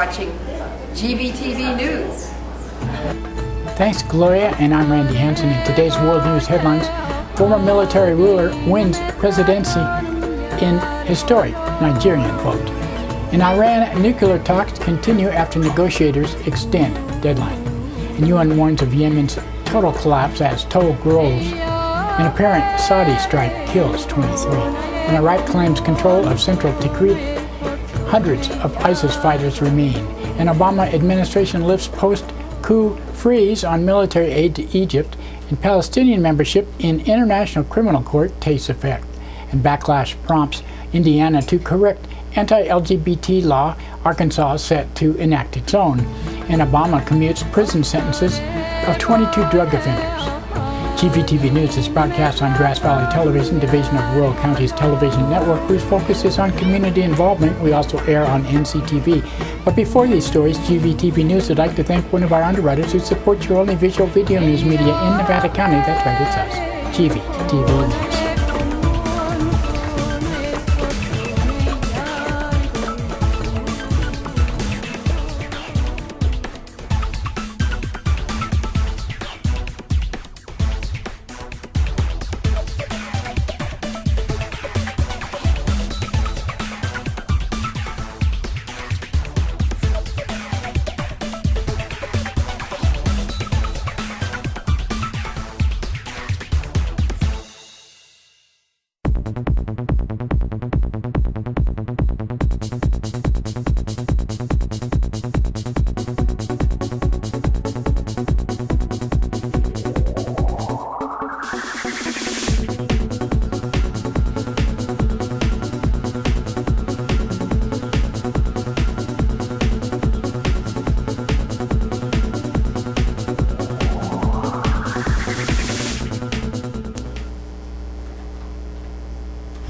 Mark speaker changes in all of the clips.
Speaker 1: watching GVTV News.
Speaker 2: Thanks, Gloria, and I'm Randy Hansen. In today's World News headlines, former military ruler wins presidency in historic Nigerian vote. In Iran, nuclear talks continue after negotiators extend deadline. And UN warns of Yemen's total collapse as toll grows. An apparent Saudi strike kills 23. And Iraq claims control of central Tikrit. Hundreds of ISIS fighters remain. An Obama administration lifts post-coup freeze on military aid to Egypt. And Palestinian membership in International Criminal Court takes effect. And backlash prompts Indiana to correct anti-LGBT law. Arkansas is set to enact its own. And Obama commutes prison sentences of 22 drug offenders. GVTV News is broadcast on Grass Valley Television, division of Rural Counties Television Network, whose focus is on community involvement. We also air on NCTV. But before these stories, GVTV News would like to thank one of our underwriters who supports your only visual video news media in Nevada County. That's right, it's us, GVTV News.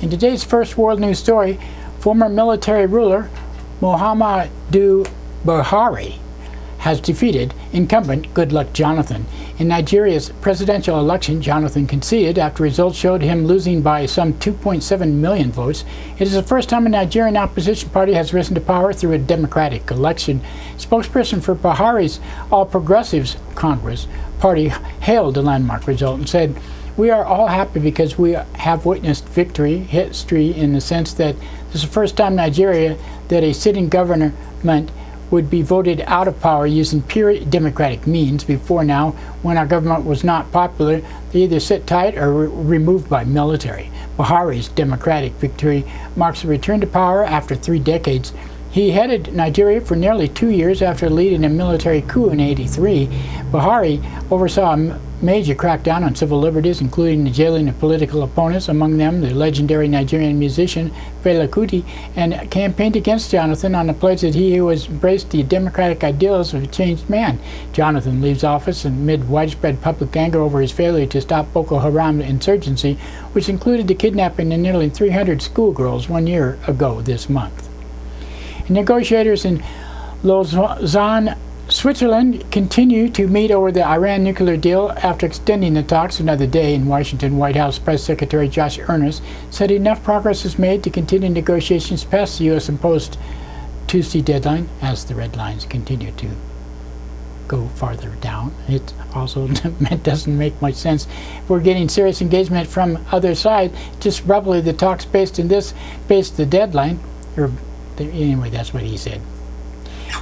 Speaker 2: In today's first world news story, former military ruler Muhammadu Buhari has defeated incumbent Goodluck Jonathan. In Nigeria's presidential election, Jonathan conceded after results showed him losing by some 2.7 million votes. It is the first time a Nigerian opposition party has risen to power through a democratic election. Spokesperson for Buhari's All Progressives Congress party hailed the landmark result and said, "We are all happy because we have witnessed history in the sense that this is the first time in Nigeria that a sitting government would be voted out of power using pure democratic means. Before now, when our government was not popular, they either sit tight or removed by military." Buhari's democratic victory marks a return to power after 3 decades. He headed Nigeria for nearly 2 years after leading a military coup in '83. Buhari oversaw a major crackdown on civil liberties, including the jailing of political opponents, among them the legendary Nigerian musician Fela Kuti, and campaigned against Jonathan on the pledge that he who has embraced the democratic ideals of a changed man. Jonathan leaves office amid widespread public anger over his failure to stop Boko Haram insurgency, which included the kidnapping of nearly 300 schoolgirls 1 year ago this month. Negotiators in Lausanne, Switzerland continue to meet over the Iran nuclear deal after extending the talks another day. In Washington, White House Press Secretary Josh Earnest said enough progress is made to continue negotiations past the U.S.-imposed Tuesday deadline as the red lines continue to go farther down. It also doesn't make much sense. If we're getting serious engagement from other side, just abruptly the talks based the deadline, or anyway, that's what he said.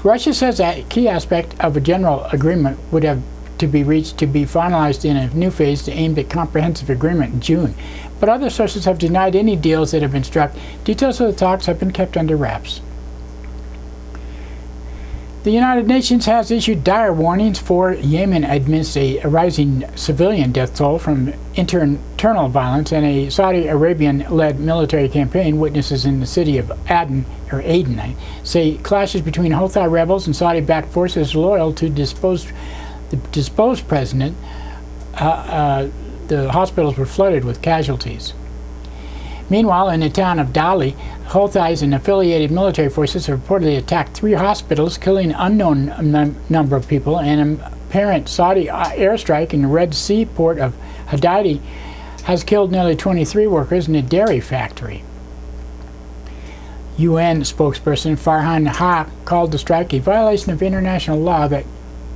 Speaker 2: Russia says that a key aspect of a general agreement would have to be reached to be finalized in a new phase aimed at comprehensive agreement in June. But other sources have denied any deals that have been struck. Details of the talks have been kept under wraps. The United Nations has issued dire warnings for Yemen amidst a rising civilian death toll from internal violence and a Saudi Arabian-led military campaign. Witnesses in the city of Aden say clashes between Houthi rebels and Saudi-backed forces loyal to the disposed president. The hospitals were flooded with casualties. Meanwhile, in the town of Dali, Houthis and affiliated military forces have reportedly attacked 3 hospitals, killing an unknown number of people, and an apparent Saudi airstrike in the Red Sea port of Hadidi has killed nearly 23 workers in a dairy factory. UN spokesperson Farhan Haq called the strike a violation of international law that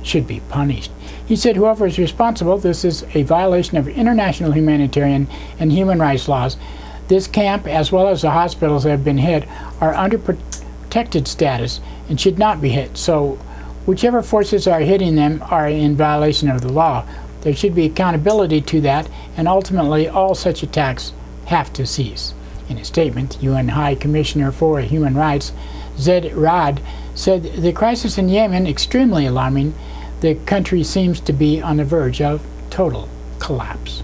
Speaker 2: should be punished. He said whoever is responsible, this is a violation of international humanitarian and human rights laws. This camp, as well as the hospitals that have been hit, are under protected status and should not be hit. So whichever forces are hitting them are in violation of the law. There should be accountability to that, and ultimately all such attacks have to cease. In a statement, UN High Commissioner for Human Rights Zeid Ra'ad said the crisis in Yemen extremely alarming. The country seems to be on the verge of total collapse.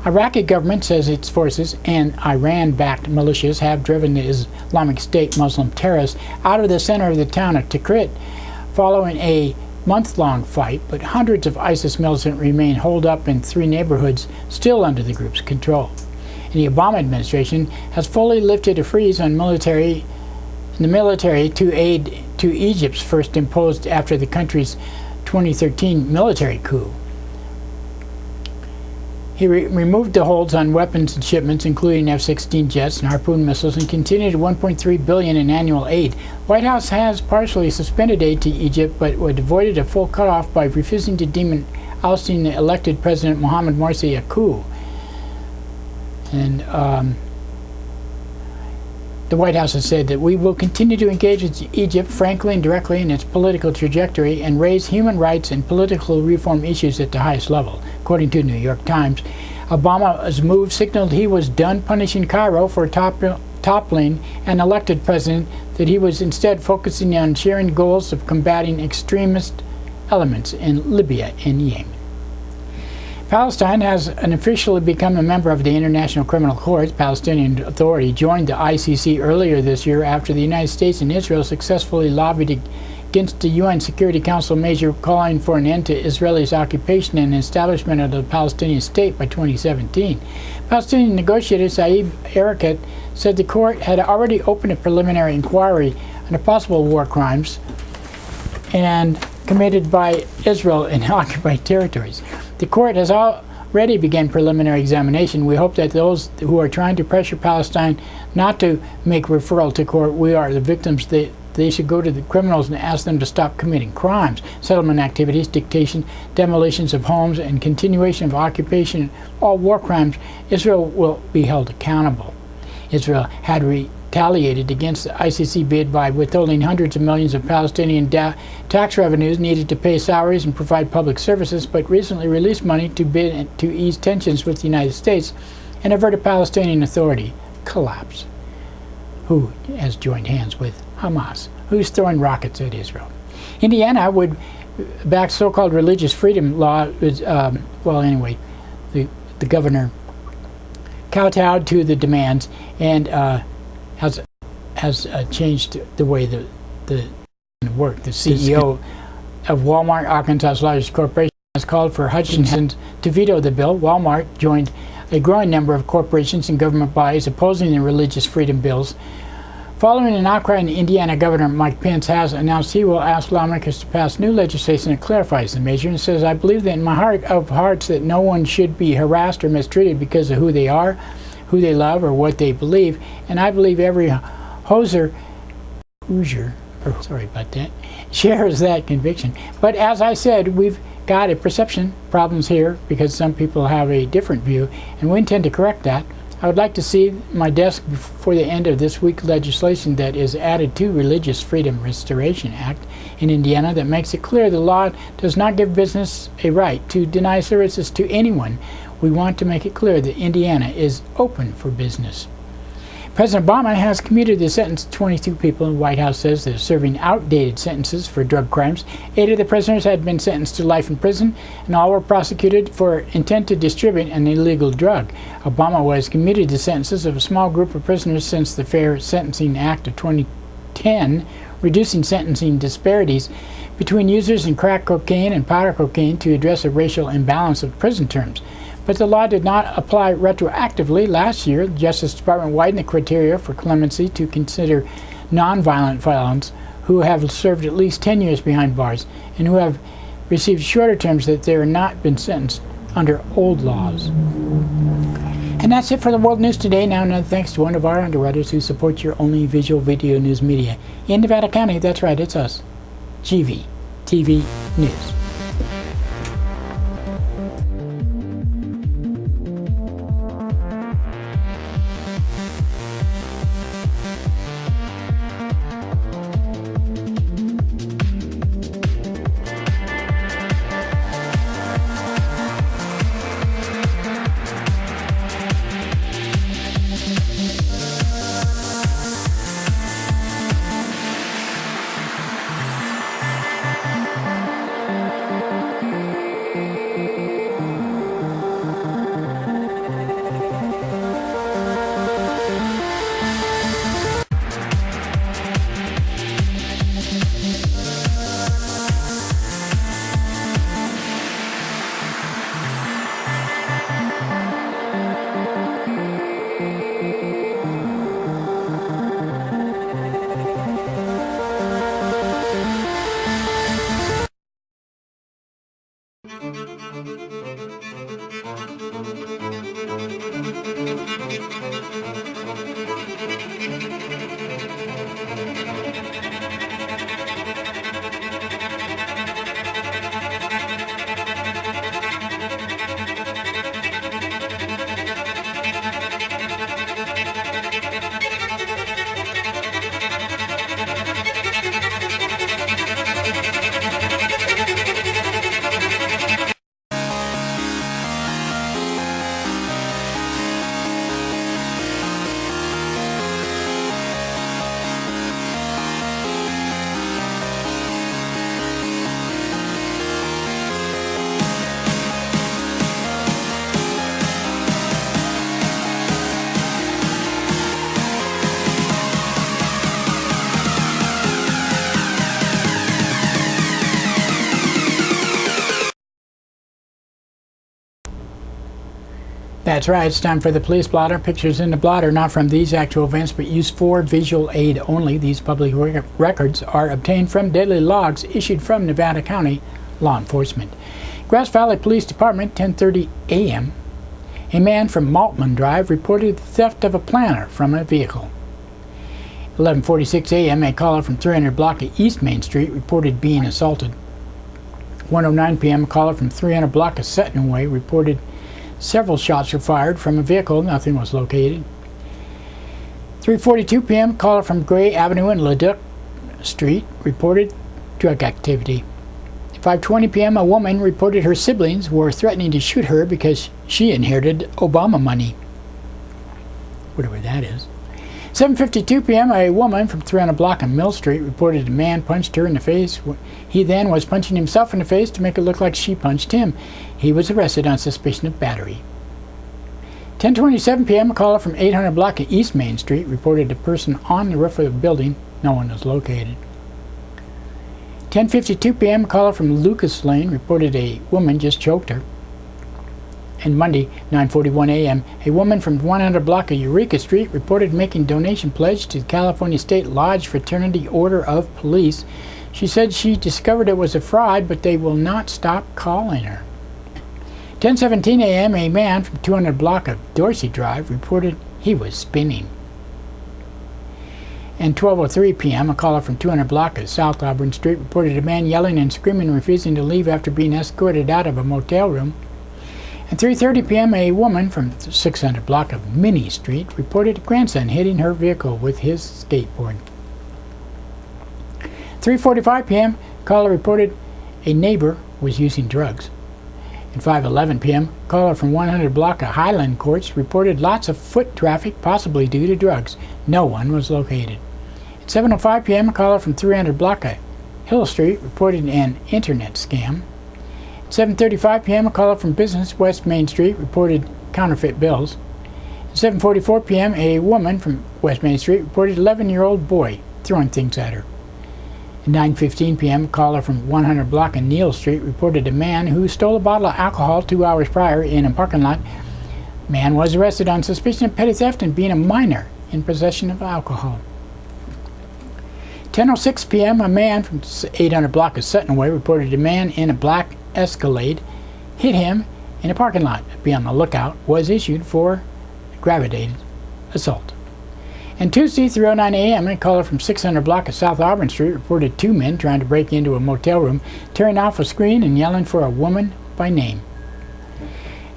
Speaker 2: Iraqi government says its forces and Iran-backed militias have driven the Islamic State Muslim terrorists out of the center of the town of Tikrit following a month-long fight, but hundreds of ISIS militants remain holed up in 3 neighborhoods still under the group's control. The Obama administration has fully lifted a freeze on the military to aid to Egypt's first imposed after the country's 2013 military coup. He removed the holds on weapons and shipments, including F-16 jets and Harpoon missiles, and continued $1.3 billion in annual aid. White House has partially suspended aid to Egypt, but avoided a full cutoff by refusing to deem ousting the elected President Mohamed Morsi a coup. And the White House has said that we will continue to engage with Egypt frankly and directly in its political trajectory and raise human rights and political reform issues at the highest level. According to the New York Times, Obama's move signaled he was done punishing Cairo for toppling an elected president, that he was instead focusing on sharing goals of combating extremist elements in Libya and Yemen. Palestine has officially become a member of the International Criminal Court. Palestinian Authority joined the ICC earlier this year after the United States and Israel successfully lobbied against the UN Security Council measure calling for an end to Israel's occupation and establishment of the Palestinian state by 2017. Palestinian negotiator Saeb Erekat said the court had already opened a preliminary inquiry into possible war crimes and committed by Israel in occupied territories. The court has already begun preliminary examination. We hope that those who are trying to pressure Palestine not to make referral to court, we are the victims, they should go to the criminals and ask them to stop committing crimes, settlement activities, dictation, demolitions of homes, and continuation of occupation, all war crimes. Israel will be held accountable. Israel had retaliated against the ICC bid by withholding hundreds of millions of Palestinian tax revenues needed to pay salaries and provide public services, but recently released money to bid to ease tensions with the United States and avert a Palestinian Authority collapse, who has joined hands with Hamas, who's throwing rockets at Israel. Indiana would back so-called religious freedom law. The governor kowtowed to the demands and has changed the way the work. The CEO of Walmart, Arkansas's largest corporation, has called for Hutchinson to veto the bill. Walmart joined a growing number of corporations and government bodies opposing the religious freedom bills. Following an outcry in Indiana, Governor Mike Pence has announced he will ask lawmakers to pass new legislation that clarifies the measure, and says, "I believe that in my heart of hearts that no one should be harassed or mistreated because of who they are, who they love, or what they believe. And I believe every Hoosier, shares that conviction. But as I said, we've got a perception problems here because some people have a different view, and we intend to correct that. I would like to see my desk before the end of this week legislation that is added to Religious Freedom Restoration Act in Indiana that makes it clear the law does not give business a right to deny services to anyone. We want to make it clear that Indiana is open for business." President Obama has commuted the sentence to 22 people, and the White House says they're serving outdated sentences for drug crimes. 8 of the prisoners had been sentenced to life in prison, and all were prosecuted for intent to distribute an illegal drug. Obama has commuted the sentences of a small group of prisoners since the Fair Sentencing Act of 2010, reducing sentencing disparities between users in crack cocaine and powder cocaine to address a racial imbalance of prison terms. But the law did not apply retroactively. Last year, the Justice Department widened the criteria for clemency to consider nonviolent felons who have served at least 10 years behind bars and who have received shorter terms that they are not been sentenced under old laws. And that's it for the World News today. Now, another thanks to one of our underwriters who support your only visual video news media in Nevada County. That's right, it's us, GVTV News. That's right, it's time for the police blotter. Pictures in the blotter not from these actual events but used for visual aid only. These public records are obtained from daily logs issued from Nevada County law enforcement. Grass Valley Police Department, 10:30 a.m. A man from Maltman Drive reported the theft of a planter from a vehicle. 11:46 a.m. a caller from 300 block of East Main Street reported being assaulted. 1:09 p.m. a caller from 300 block of Sutton Way reported several shots were fired from a vehicle. Nothing was located. 3:42 p.m. caller from Gray Avenue and Leduc Street reported drug activity. 5:20 p.m. a woman reported her siblings were threatening to shoot her because she inherited Obama money. Whatever that is. 7:52 p.m. a woman from 300 block on Mill Street reported a man punched her in the face. He then was punching himself in the face to make it look like she punched him. He was arrested on suspicion of battery. 10:27 p.m. a caller from 800 block of East Main Street reported a person on the roof of the building. No one was located. 10:52 p.m. a caller from Lucas Lane reported a woman just choked her. And Monday, 9:41 a.m., a woman from 100 block of Eureka Street reported making donation pledge to the California State Lodge Fraternity Order of Police. She said she discovered it was a fraud, but they will not stop calling her. 10:17 a.m., a man from 200 block of Dorsey Drive reported he was spinning. And 12:03 p.m., a caller from 200 block of South Auburn Street reported a man yelling and screaming and refusing to leave after being escorted out of a motel room. At 3:30 p.m., a woman from 600 block of Minnie Street reported a grandson hitting her vehicle with his skateboard. 3:45 p.m., caller reported a neighbor was using drugs. At 5:11 p.m., caller from 100 block of Highland Courts reported lots of foot traffic, possibly due to drugs. No one was located. At 7:05 p.m., a caller from 300 block of Hill Street reported an internet scam. 7:35 p.m., a caller from Business West Main Street reported counterfeit bills. At 7:44 p.m., a woman from West Main Street reported an 11-year-old boy throwing things at her. At 9:15 p.m., a caller from 100 block of Neal Street reported a man who stole a bottle of alcohol 2 hours prior in a parking lot. Man was arrested on suspicion of petty theft and being a minor in possession of alcohol. 10:06 p.m., a man from 800 block of Sutton Way reported a man in a black Escalade hit him in a parking lot. Be on the lookout was issued for aggravated assault. And Tuesday, 3:09 a.m., a caller from 600 block of South Auburn Street reported two men trying to break into a motel room, tearing off a screen and yelling for a woman by name.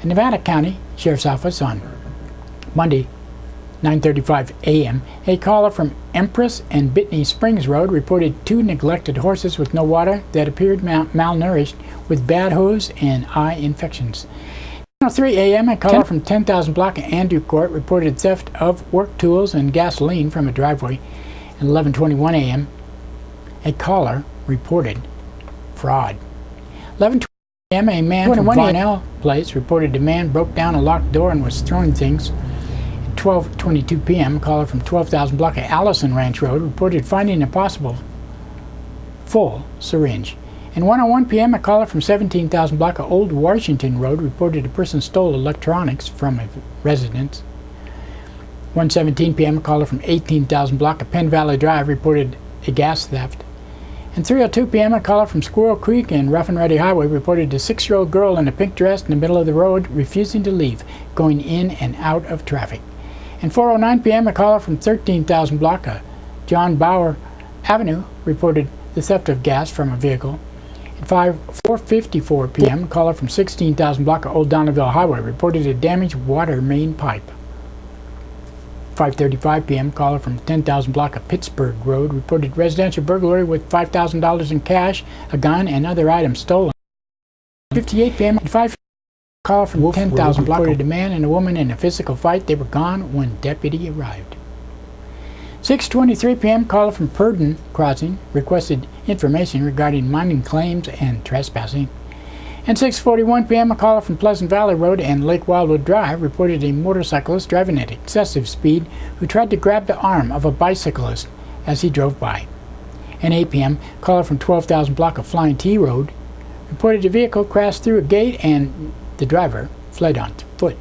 Speaker 2: In Nevada County Sheriff's Office on Monday, 9:35 a.m., a caller from Empress and Bitney Springs Road reported two neglected horses with no water that appeared malnourished with bad hooves and eye infections. 9:03 a.m., a caller from 10,000 block of Andrew Court reported theft of work tools and gasoline from a driveway. At 11:21 a.m., a caller reported fraud. 11:20 a.m., a man from Varnell Place reported a man broke down a locked door and was throwing things. At 12:22 p.m., a caller from 12,000 block of Allison Ranch Road reported finding a possible full syringe. And 1:01 p.m., a caller from 17,000 block of Old Washington Road reported a person stole electronics from a residence. 1:17 p.m., a caller from 18,000 block of Penn Valley Drive reported a gas theft. And 3:02 p.m., a caller from Squirrel Creek and Rough and Ready Highway reported a 6-year-old girl in a pink dress in the middle of the road refusing to leave, going in and out of traffic. And 4:09 p.m., a caller from 13,000 block of John Bauer Avenue reported the theft of gas from a vehicle. At 4:54 p.m., a caller from 16,000 block of Old Donneville Highway reported a damaged water main pipe. 5:35 p.m., a caller from 10,000 block of Pittsburgh Road reported residential burglary with $5,000 in cash, a gun, and other items stolen. 5:58 p.m., at 5 caller from 10,000 block reported a man and a woman in a physical fight. They were gone when deputy arrived. 6:23 p.m., caller from Purdon Crossing requested information regarding mining claims and trespassing. And 6:41 p.m., a caller from Pleasant Valley Road and Lake Wildwood Drive reported a motorcyclist driving at excessive speed who tried to grab the arm of a bicyclist as he drove by. And 8 p.m., a caller from 12,000 block of Flying T Road reported a vehicle crashed through a gate and the driver fled on foot.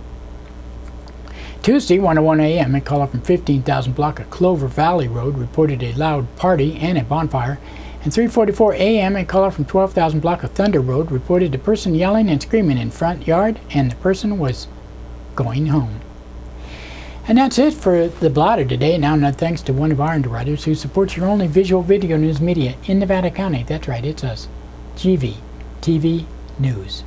Speaker 2: Tuesday, 1:01 a.m., a caller from 15,000 block of Clover Valley Road reported a loud party and a bonfire. And 3:44 a.m., a caller from 12,000 block of Thunder Road reported a person yelling and screaming in front yard, and the person was going home. And that's it for the blotter today. Now, thanks to one of our underwriters who supports your only visual video news media in Nevada County. That's right, it's us, GVTV News.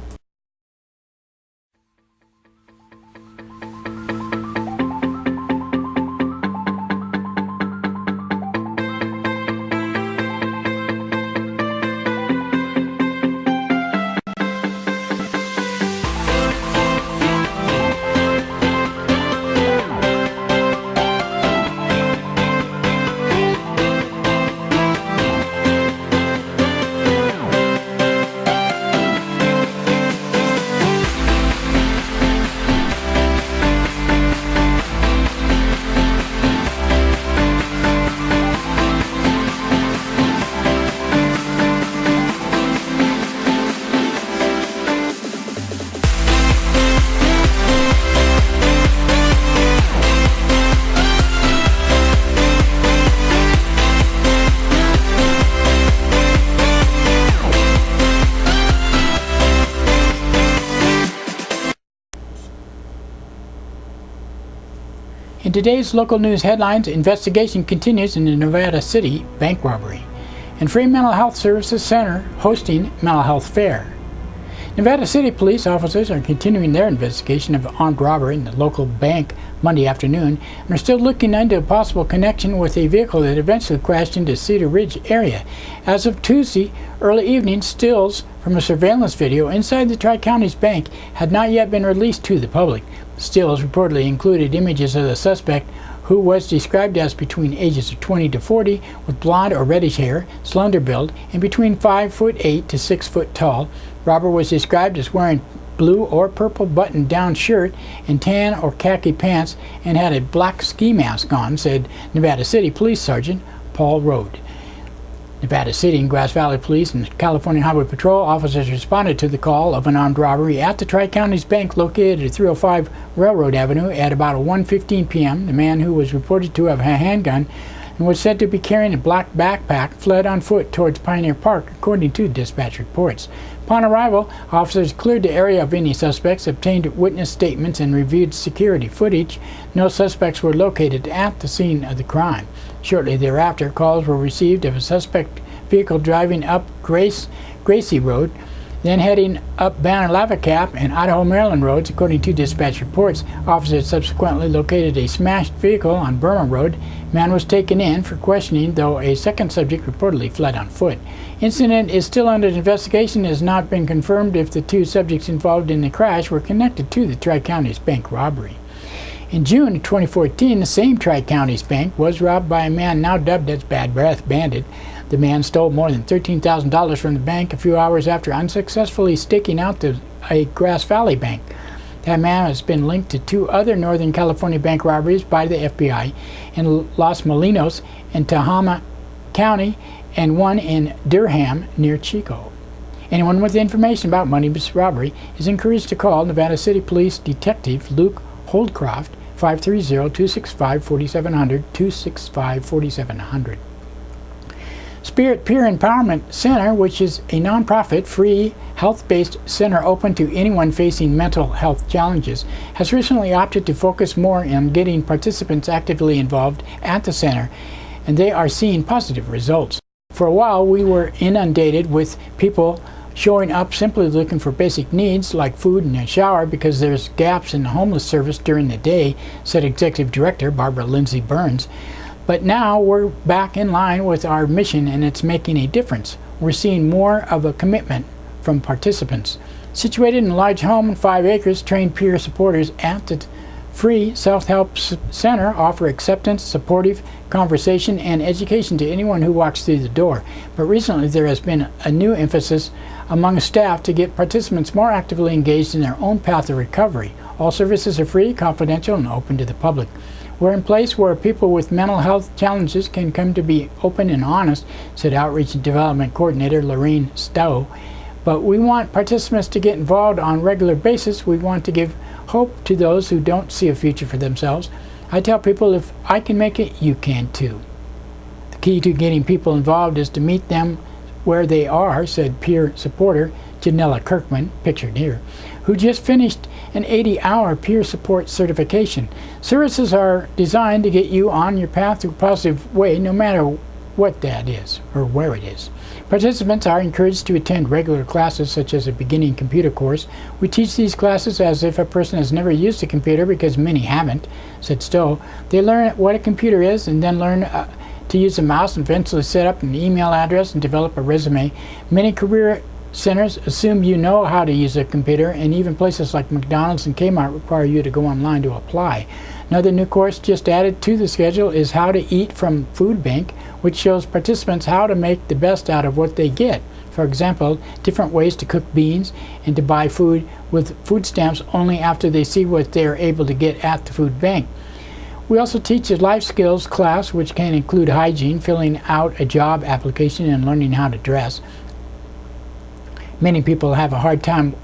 Speaker 2: In today's local news headlines, investigation continues in the Nevada City bank robbery. And Free Mental Health Services Center hosting mental health fair. Nevada City police officers are continuing their investigation of armed robbery in the local bank Monday afternoon and are still looking into a possible connection with a vehicle that eventually crashed into Cedar Ridge area. As of Tuesday early evening, stills from a surveillance video inside the Tri-Counties Bank had not yet been released to the public. Stills reportedly included images of the suspect, who was described as between ages of 20 to 40, with blonde or reddish hair, slender build, and between 5'8" to 6 foot tall. Robber was described as wearing blue or purple button-down shirt and tan or khaki pants and had a black ski mask on, said Nevada City Police Sergeant Paul Rode. Nevada City and Grass Valley Police and California Highway Patrol officers responded to the call of an armed robbery at the Tri-Counties Bank located at 305 Railroad Avenue at about 1:15 p.m. The man, who was reported to have a handgun, and was said to be carrying a black backpack, fled on foot towards Pioneer Park, according to dispatch reports. Upon arrival, officers cleared the area of any suspects, obtained witness statements, and reviewed security footage. No suspects were located at the scene of the crime. Shortly thereafter, calls were received of a suspect vehicle driving up Gracie Road, then heading up Banner Lava Cap and Idaho, Maryland roads, according to dispatch reports. Officers subsequently located a smashed vehicle on Burma Road. Man was taken in for questioning, though a second subject reportedly fled on foot. Incident is still under investigation. It has not been confirmed if the two subjects involved in the crash were connected to the Tri-Counties bank robbery. In June of 2014, the same Tri-Counties bank was robbed by a man now dubbed as Bad Breath Bandit. The man stole more than $13,000 from the bank a few hours after unsuccessfully staking out a Grass Valley bank. That man has been linked to two other Northern California bank robberies by the FBI in Los Molinos and Tehama County, and one in Durham near Chico. Anyone with information about Monday's robbery is encouraged to call Nevada City Police Detective Luke Holdcroft, 530-265-4700, 265-4700. Spirit Peer Empowerment Center, which is a nonprofit, free, health-based center open to anyone facing mental health challenges, has recently opted to focus more on getting participants actively involved at the center, and they are seeing positive results. For a while, we were inundated with people showing up simply looking for basic needs like food and a shower because there's gaps in the homeless service during the day, said Executive Director Barbara Lindsay Burns. But now we're back in line with our mission, and it's making a difference. We're seeing more of a commitment from participants. Situated in a large home on 5 acres, trained peer supporters at the free self-help center offer acceptance, supportive conversation, and education to anyone who walks through the door. But recently there has been a new emphasis among staff to get participants more actively engaged in their own path of recovery. All services are free, confidential, and open to the public. We're in place where people with mental health challenges can come to be open and honest, said Outreach and Development Coordinator Lorraine Stowe. But we want participants to get involved on a regular basis. We want to give hope to those who don't see a future for themselves. I tell people, if I can make it, you can too. The key to getting people involved is to meet them where they are, said peer supporter Janella Kirkman, pictured here, who just finished an 80-hour peer support certification. Services are designed to get you on your path to a positive way, no matter what that is or where it is. Participants are encouraged to attend regular classes such as a beginning computer course. We teach these classes as if a person has never used a computer, because many haven't, said Stowe. They learn what a computer is and then learn to use a mouse and eventually set up an email address and develop a resume. Many career centers assume you know how to use a computer, and even places like McDonald's and Kmart require you to go online to apply. Another new course just added to the schedule is How to Eat from Food Bank, which shows participants how to make the best out of what they get. For example, different ways to cook beans and to buy food with food stamps only after they see what they are able to get at the food bank. We also teach a life skills class, which can include hygiene, filling out a job application, and learning how to dress. Many people have a hard time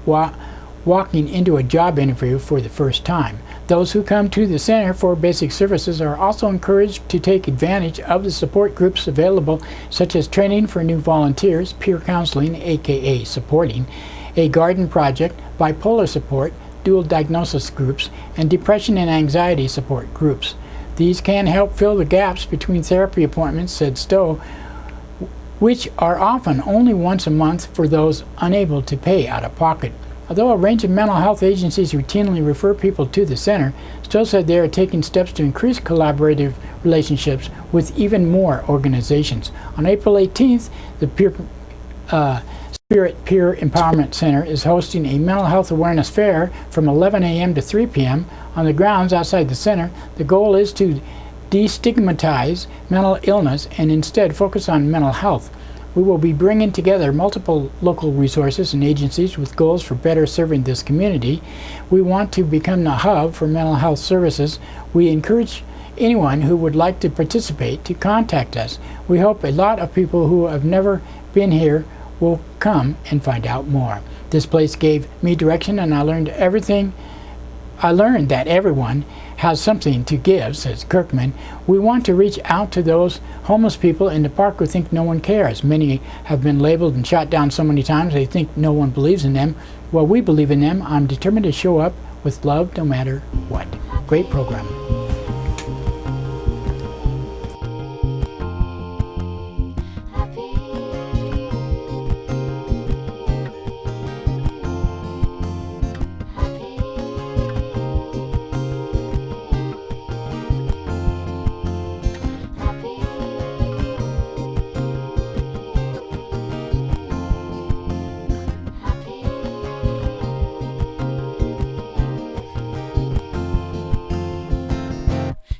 Speaker 2: walking into a job interview for the first time. Those who come to the Center for Basic Services are also encouraged to take advantage of the support groups available, such as training for new volunteers, peer counseling, aka supporting, a garden project, bipolar support, dual diagnosis groups, and depression and anxiety support groups. These can help fill the gaps between therapy appointments, said Stowe, which are often only once a month for those unable to pay out of pocket. Although a range of mental health agencies routinely refer people to the center, Stowe said they are taking steps to increase collaborative relationships with even more organizations. On April 18th, the Spirit Peer Empowerment Center is hosting a mental health awareness fair from 11 a.m. to 3 p.m. on the grounds outside the center. The goal is to destigmatize mental illness and instead focus on mental health. We will be bringing together multiple local resources and agencies with goals for better serving this community. We want to become the hub for mental health services. We encourage anyone who would like to participate to contact us. We hope a lot of people who have never been here will come and find out more. This place gave me direction, and I learned everything I learned that everyone has something to give, says Kirkman. We want to reach out to those homeless people in the park who think no one cares. Many have been labeled and shot down so many times they think no one believes in them. Well, we believe in them. I'm determined to show up with love no matter what. Great program.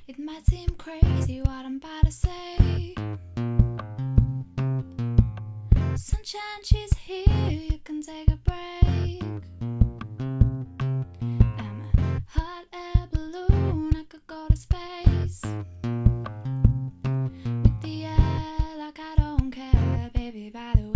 Speaker 3: It might seem crazy what I'm about to say. Sunshine, she's here, you can take a break. I'm a hot air balloon, I could go to space. With the air like I don't care, baby, by the way.